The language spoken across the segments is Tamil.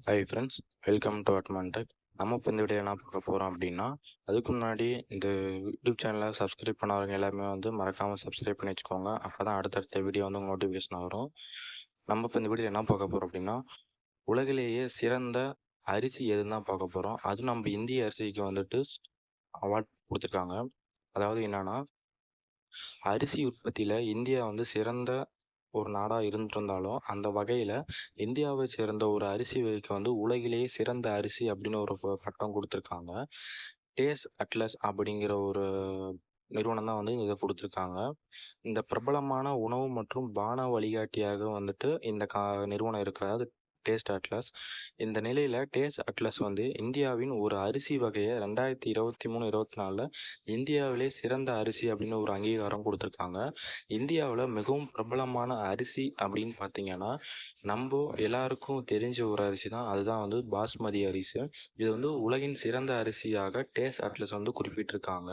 ஹாய் ஃப்ரெண்ட்ஸ், வெல்கம் டு அட்மான்டெக். நம்ம இப்போ இந்த வீடியோ என்ன பார்க்க போகிறோம் அப்படின்னா, அதுக்கு முன்னாடி இந்த யூடியூப் சேனலை சப்ஸ்கிரைப் பண்ணாதவங்க எல்லாமே வந்து மறக்காமல் சப்ஸ்கிரைப் பண்ணி வச்சுக்கோங்க. அப்போ தான் அடுத்தடுத்த வீடியோ வந்து உங்களுக்கு நோட்டிஃபிகேஷன் வரும். நம்ம இப்போ இந்த வீடியோ என்ன பார்க்க போகிறோம் அப்படின்னா, உலகிலேயே சிறந்த அரிசி எதுன்னு தான் பார்க்க போகிறோம். அதுவும் நம்ம இந்திய அரிசிக்கு வந்துட்டு அவார்ட் கொடுத்துருக்காங்க. அதாவது என்னன்னா, அரிசி உற்பத்தியில் இந்தியா வந்து சிறந்த ஒரு நாடாக இருந்திருந்தாலும் அந்த வகையில் இந்தியாவை சேர்ந்த ஒரு அரிசி வகைக்கு வந்து உலகிலேயே சிறந்த அரிசி அப்படின்னு ஒரு பட்டம் கொடுத்துருக்காங்க. டேஸ் அட்லஸ் அப்படிங்கிற ஒரு நிறுவனம் தான் வந்து இதை கொடுத்துருக்காங்க. இந்த பிரபலமான உணவு மற்றும் பான வழிகாட்டியாக வந்துட்டு இந்த நிறுவனம் இருக்கிறது டேஸ்ட் அட்லஸ். இந்த நிலையில் டேஸ்ட் அட்லஸ் வந்து இந்தியாவின் ஒரு அரிசி வகையை 2023-24 இந்தியாவிலே சிறந்த அரிசி அப்படின்னு ஒரு அங்கீகாரம் கொடுத்துருக்காங்க. இந்தியாவில் மிகவும் பிரபலமான அரிசி அப்படின்னு பார்த்தீங்கன்னா, நம்ம எல்லாருக்கும் தெரிஞ்ச ஒரு அரிசி தான், அதுதான் வந்து பாஸ்மதி அரிசி. இது வந்து உலகின் சிறந்த அரிசியாக டேஸ்ட் அட்லஸ் வந்து குறிப்பிட்டிருக்காங்க.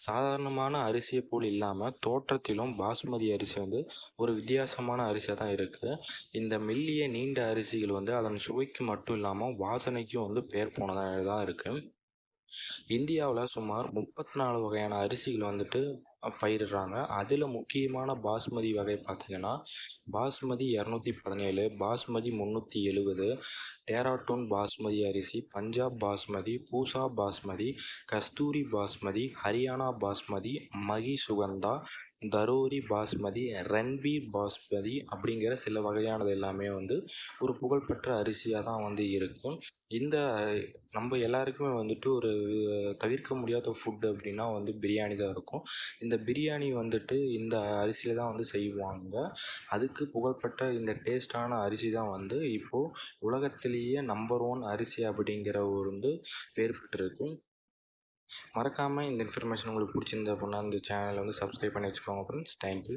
சாதாரணமான அரிசியை போல் இல்லாமல் தோற்றத்திலும் பாஸ்மதி அரிசி வந்து ஒரு வித்தியாசமான அரிசியாக தான் இருக்குது. இந்த மெல்லிய நீண்ட அரிசிகள் வந்து அதன் சுவைக்கு மட்டும் இல்லாமல் வாசனைக்கும் வந்து பேர் போனதாக தான் இருக்குது. இந்தியாவில் சுமார் 34 வகையான அரிசிகள் வந்துட்டு பயிரிடுறாங்க. அதில் முக்கியமான பாஸ்மதி வகை பார்த்திங்கன்னா, பாஸ்மதி 217, பாஸ்மதி 370, டேராடூன் பாஸ்மதி அரிசி, பஞ்சாப் பாஸ்மதி, பூசா பாஸ்மதி, கஸ்தூரி பாஸ்மதி, ஹரியானா பாஸ்மதி, மகி சுகந்தா, தரோரி பாஸ்மதி, ரன்பீர் பாஸ்மதி அப்படிங்கிற சில வகையானது எல்லாமே வந்து ஒரு புகழ்பெற்ற அரிசியாக தான் வந்து இருக்கும். இந்த நம்ம எல்லாருக்குமே வந்துட்டு ஒரு தவிர்க்க முடியாத ஃபுட் அப்படின்னா வந்து பிரியாணி தான் இருக்கும். இந்த பிரியாணி வந்துட்டு இந்த அரிசியில் தான் வந்து செய்வாங்க. அதுக்கு புகழ்பெற்ற இந்த டேஸ்டான அரிசி தான் வந்து இப்போது உலகத்திலேயே நம்பர் 1 அரிசி அப்படிங்கிற ஒரு வந்து பேர் பெற்றிருக்கு. மறக்காமல் இந்த இன்ஃபர்மேஷன் உங்களுக்கு பிடிச்சிருந்தா அப்படின்னா இந்த சேனலை வந்து சப்ஸ்கிரைப் பண்ணி வச்சுக்கோங்க ஃப்ரெண்ட்ஸ். தேங்க்யூ.